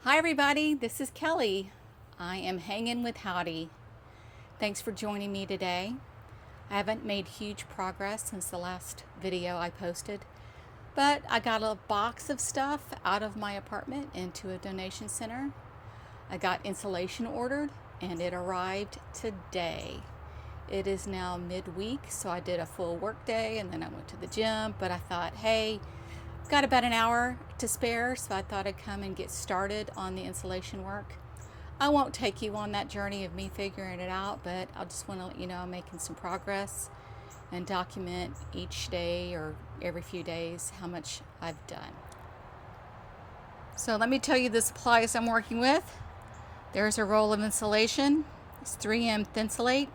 Hi everybody, this is Kelly. I am hanging with Howdy. Thanks for joining me today. I haven't made huge progress since the last video I posted, but I got a box of stuff out of my apartment into a donation center. I got insulation ordered and it arrived today. It is now midweek, so I did a full work day and then I went to the gym, but I thought, hey, got about an hour to spare, so I thought I'd come and get started on the insulation work. I won't take you on that journey of me figuring it out, but I just want to let you know I'm making some progress and document each day or every few days how much I've done. So let me tell you the supplies I'm working with. There's a roll of insulation. It's 3M Thinsulate.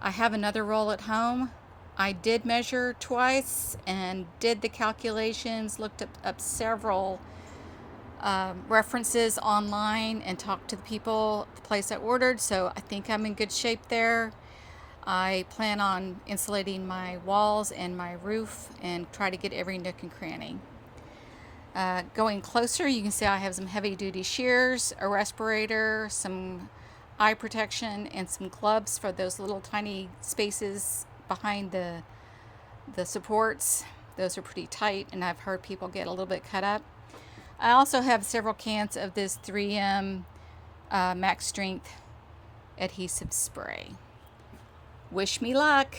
I have another roll at home. I did measure twice and did the calculations, looked up several references online and talked to the people at the place I ordered, so I think I'm in good shape there. I plan on insulating my walls and my roof and try to get every nook and cranny. Going closer, you can see I have some heavy duty shears, a respirator, some eye protection, and some gloves for those little tiny spaces behind the supports. Those are pretty tight, and I've heard people get a little bit cut up. I also have several cans of this 3M Max Strength adhesive spray. Wish me luck.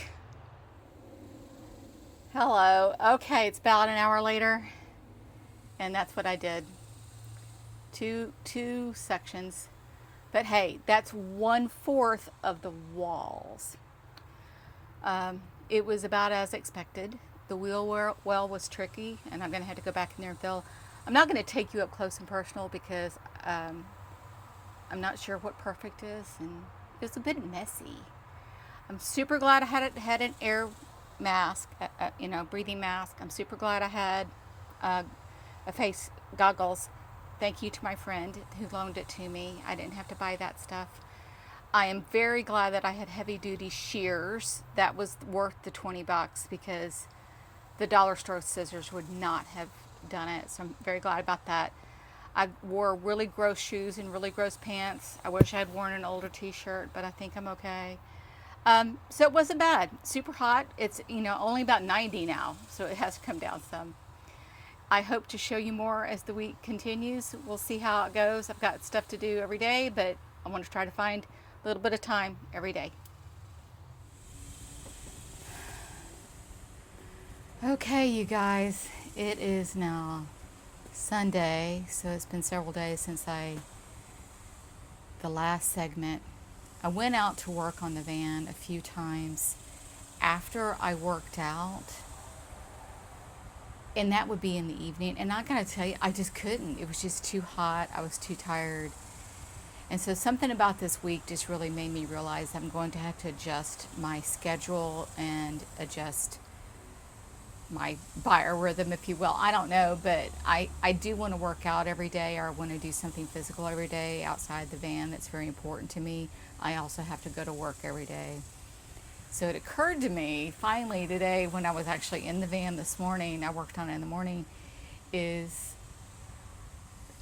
Hello. Okay, it's about an hour later, and that's what I did. Two sections. But hey, that's 1/4 of the walls. It was about as expected. The wheel well was tricky, and I'm going to have to go back in there and fill. I'm not going to take you up close and personal because I'm not sure what perfect is, and it was a bit messy. I'm super glad I had an air mask, breathing mask. I'm super glad I had a face goggles. Thank you to my friend who loaned it to me. I didn't have to buy that stuff. I am very glad that I had heavy duty shears. That was worth the $20 because the dollar store scissors would not have done it. So I'm very glad about that. I wore really gross shoes and really gross pants. I wish I had worn an older t-shirt, but I think I'm okay. So it wasn't bad. Super hot. It's, only about 90 now, so it has come down some. I hope to show you more as the week continues. We'll see how it goes. I've got stuff to do every day, but I want to try to find a little bit of time every day. Okay, you guys, it is now Sunday, so it's been several days since the last segment. I went out to work on the van a few times after I worked out, and that would be in the evening. And I gotta tell you, I just couldn't. It was just too hot. I was too tired. And so something about this week just really made me realize I'm going to have to adjust my schedule and adjust my biorhythm, if you will. I don't know, but I do want to work out every day, or I want to do something physical every day outside the van. That's very important to me. I also have to go to work every day. So it occurred to me finally today when I was actually in the van this morning, I worked on it in the morning, is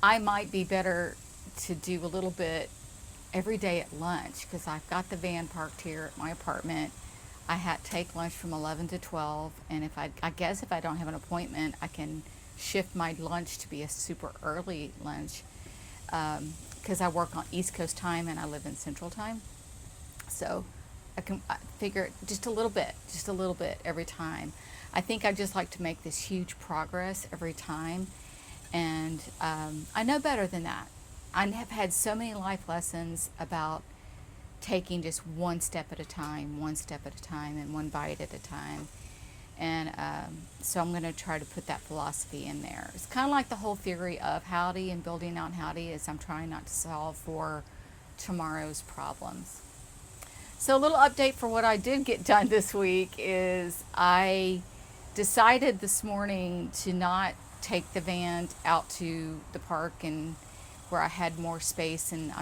I might be better to do a little bit every day at lunch, because I've got the van parked here at my apartment. I had to take lunch from 11 to 12, and I guess if I don't have an appointment, I can shift my lunch to be a super early lunch, because I work on East Coast time and I live in Central time. So I figure just a little bit every time. I think I just like to make this huge progress every time, and I know better than that. I have had so many life lessons about taking just one step at a time, and one bite at a time. And so I'm going to try to put that philosophy in there. It's kind of like the whole theory of Howdy and building on Howdy, is I'm trying not to solve for tomorrow's problems. So a little update for what I did get done this week is I decided this morning to not take the van out to the park and where I had more space, and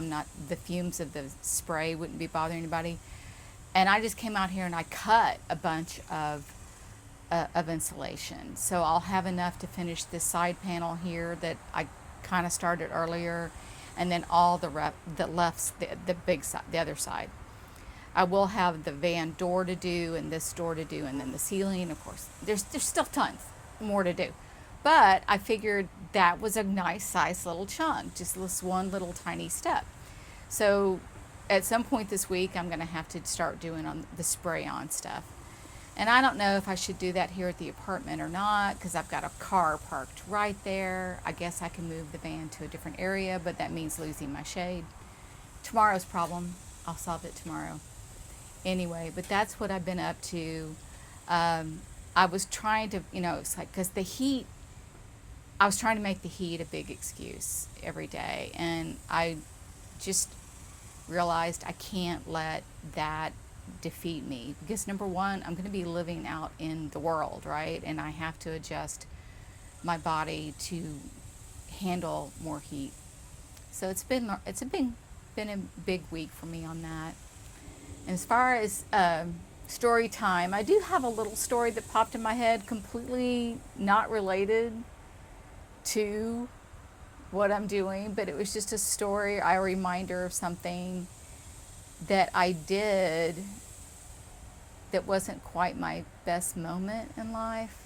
the fumes of the spray wouldn't be bothering anybody. And I just came out here and I cut a bunch of insulation. So I'll have enough to finish this side panel here that I kind of started earlier, and then all the left, the big side, the other side. I will have the van door to do and this door to do, and then the ceiling. Of course, there's still tons more to do, but I figured that was a nice size little chunk, just this one little tiny step. So at some point this week, I'm going to have to start doing on the spray on stuff. And I don't know if I should do that here at the apartment or not, because I've got a car parked right there. I guess I can move the van to a different area, but that means losing my shade. Tomorrow's problem, I'll solve it tomorrow. Anyway, but that's what I've been up to. I was trying to, it's like, because the heat, I was trying to make the heat a big excuse every day. And I just realized I can't let that defeat me, because number one, I'm going to be living out in the world, right? And I have to adjust my body to handle more heat. So it's been a big week for me on that. And as far as story time, I do have a little story that popped in my head, completely not related to what I'm doing, but it was just a story, a reminder of something that I did that wasn't quite my best moment in life,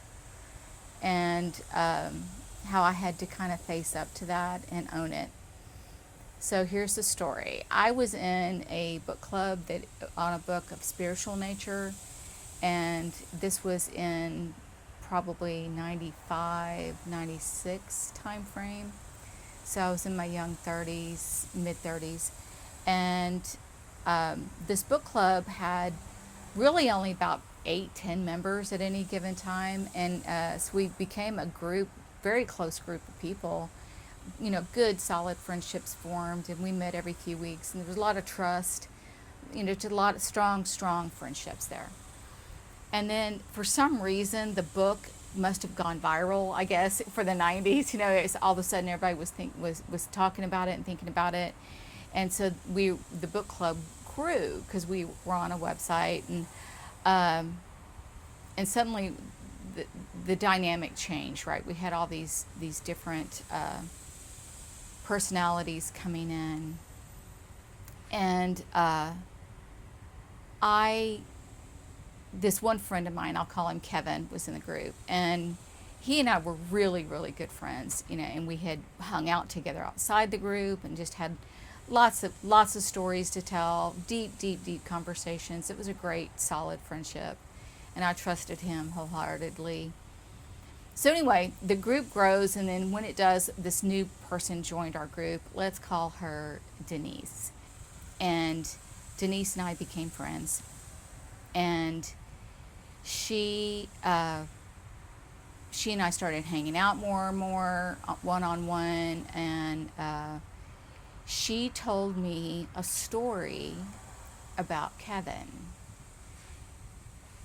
and how I had to kind of face up to that and own it. So here's the story. I was in a book club on a book of spiritual nature, and this was in probably 95, 96 time frame. So I was in my young 30s, mid 30s, and this book club had really only about 8-10 members at any given time, and so we became a group, very close group of people. Good solid friendships formed, and we met every few weeks, and there was a lot of trust, just a lot of strong friendships there. And then for some reason the book must have gone viral, I guess, for the 90s. It's all of a sudden everybody was talking about it and thinking about it. And so the book club grew because we were on a website, and suddenly the dynamic changed, right? We had all these different personalities coming in, and this one friend of mine, I'll call him Kevin, was in the group, and he and I were really, really good friends, and we had hung out together outside the group and just had lots of stories to tell, deep conversations. It was a great, solid friendship, and I trusted him wholeheartedly. So anyway, the group grows, and then when it does, this new person joined our group. Let's call her Denise. And Denise and I became friends. And she and I started hanging out more and more, one-on-one, and she told me a story about Kevin.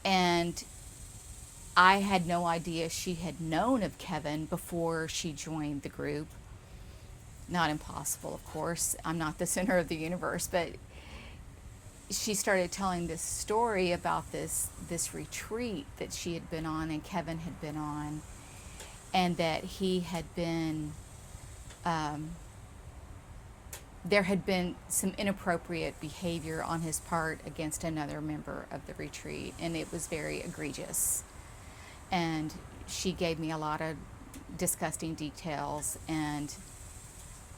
And I had no idea she had known of Kevin before she joined the group. Not impossible, of course. I'm not the center of the universe, but she started telling this story about this retreat that she had been on and Kevin had been on, and that he had been there had been some inappropriate behavior on his part against another member of the retreat, and it was very egregious. And she gave me a lot of disgusting details, and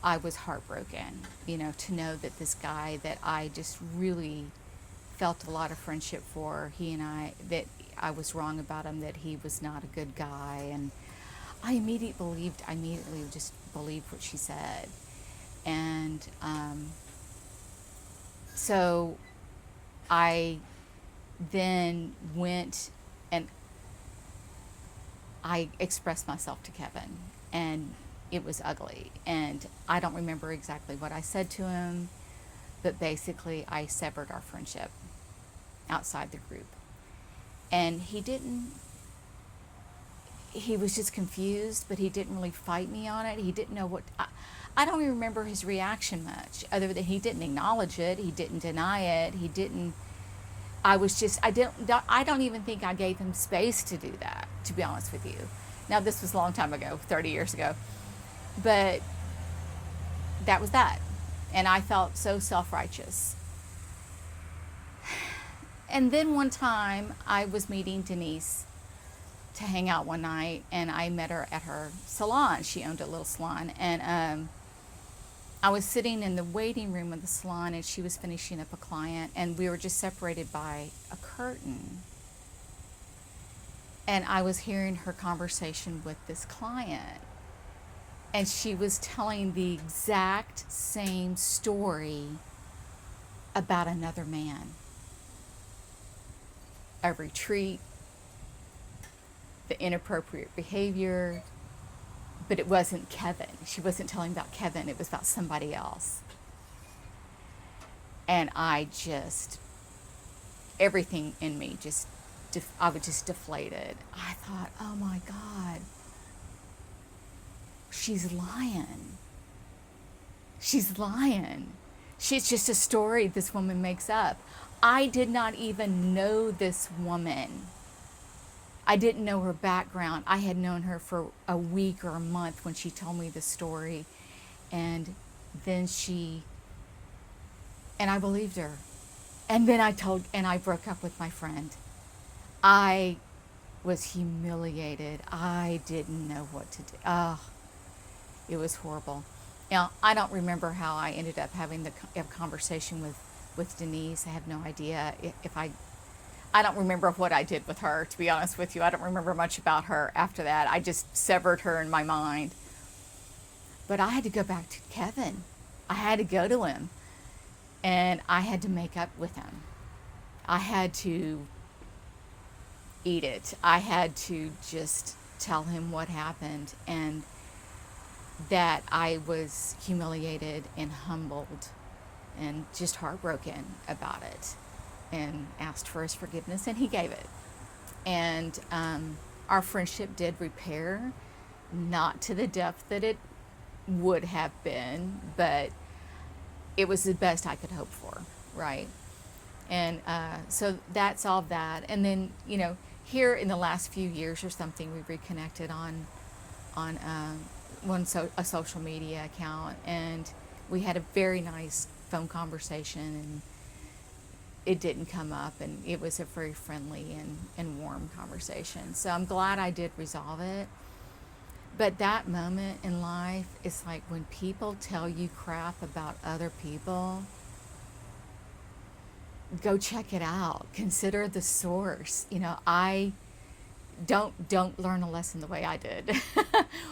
I was heartbroken, to know that this guy that I just really felt a lot of friendship for, that I was wrong about him, that he was not a good guy. And I immediately just believed what she said. And so I then went and I expressed myself to Kevin, and it was ugly. And I don't remember exactly what I said to him, but basically I severed our friendship outside the group. And he was just confused, but he didn't really fight me on it. He didn't know I don't even remember his reaction much, other than he didn't acknowledge it, he didn't deny it, I don't even think I gave him space to do that, to be honest with you. Now, this was a long time ago, 30 years ago. But that was that. And I felt so self-righteous. And then one time I was meeting Denise to hang out one night, and I met her at her salon. She owned a little salon, and I was sitting in the waiting room of the salon, and she was finishing up a client, and we were just separated by a curtain. And I was hearing her conversation with this client, and she was telling the exact same story about another man. A retreat, the inappropriate behavior, but it wasn't Kevin. She wasn't telling about Kevin, it was about somebody else. And everything in me I was just deflated. I thought, oh my God, she's lying. She's lying. She's just a story this woman makes up. I did not even know this woman. I didn't know her background. I had known her for a week or a month when she told me the story. And then I believed her. And then I broke up with my friend. I was humiliated. I didn't know what to do. Oh, it was horrible. Now, I don't remember how I ended up having a conversation with Denise. I have no idea if I don't remember what I did with her, to be honest with you. I don't remember much about her after that. I just severed her in my mind. But I had to go back to Kevin. I had to go to him. And I had to make up with him. I had to eat it. I had to just tell him what happened, and that I was humiliated and humbled and just heartbroken about it, and asked for his forgiveness, and he gave it. And our friendship did repair, not to the depth that it would have been, but it was the best I could hope for, right? And so that's all that. And then, here in the last few years or something, we reconnected on a social media account, and we had a very nice phone conversation, and it didn't come up, and it was a very friendly and warm conversation. So I'm glad I did resolve it. But that moment in life is like when people tell you crap about other people, go check it out. Consider the source. I don't learn a lesson the way I did.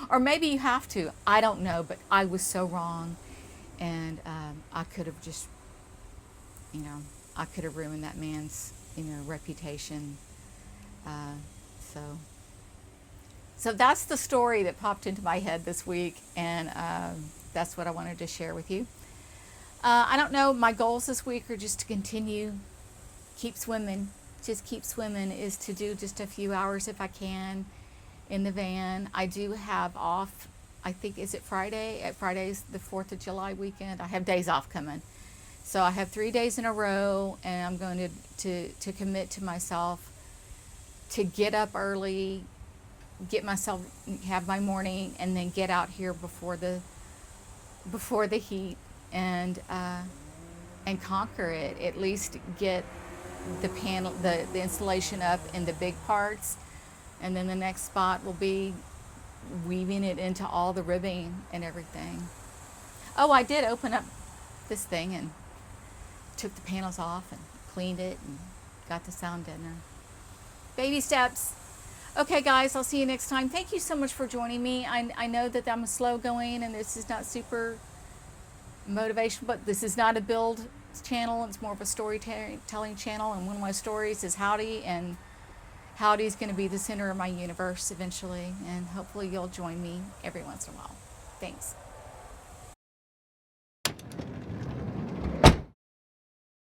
Or maybe you have to. I don't know, but I was so wrong. And I could have just, I could have ruined that man's, reputation. So that's the story that popped into my head this week, and that's what I wanted to share with you. I don't know, my goals this week are just to continue, keep swimming, is to do just a few hours if I can in the van. I do have off, I think, is it Friday? Friday's the 4th of July weekend. I have days off coming. So I have 3 days in a row, and I'm going to commit to myself to get up early, have my morning, and then get out here before the heat, and conquer it. At least get the panel, the installation up in the big parts, and then the next spot will be weaving it into all the ribbing and everything. Oh, I did open up this thing and took the panels off and cleaned it and got the sound deadener. Baby steps. Okay, guys, I'll see you next time. Thank you so much for joining me. I know that I'm slow going and this is not super motivational, but this is not a build channel. It's more of a storytelling channel, and one of my stories is Howdy, and Howdy's going to be the center of my universe eventually, and hopefully you'll join me every once in a while. Thanks.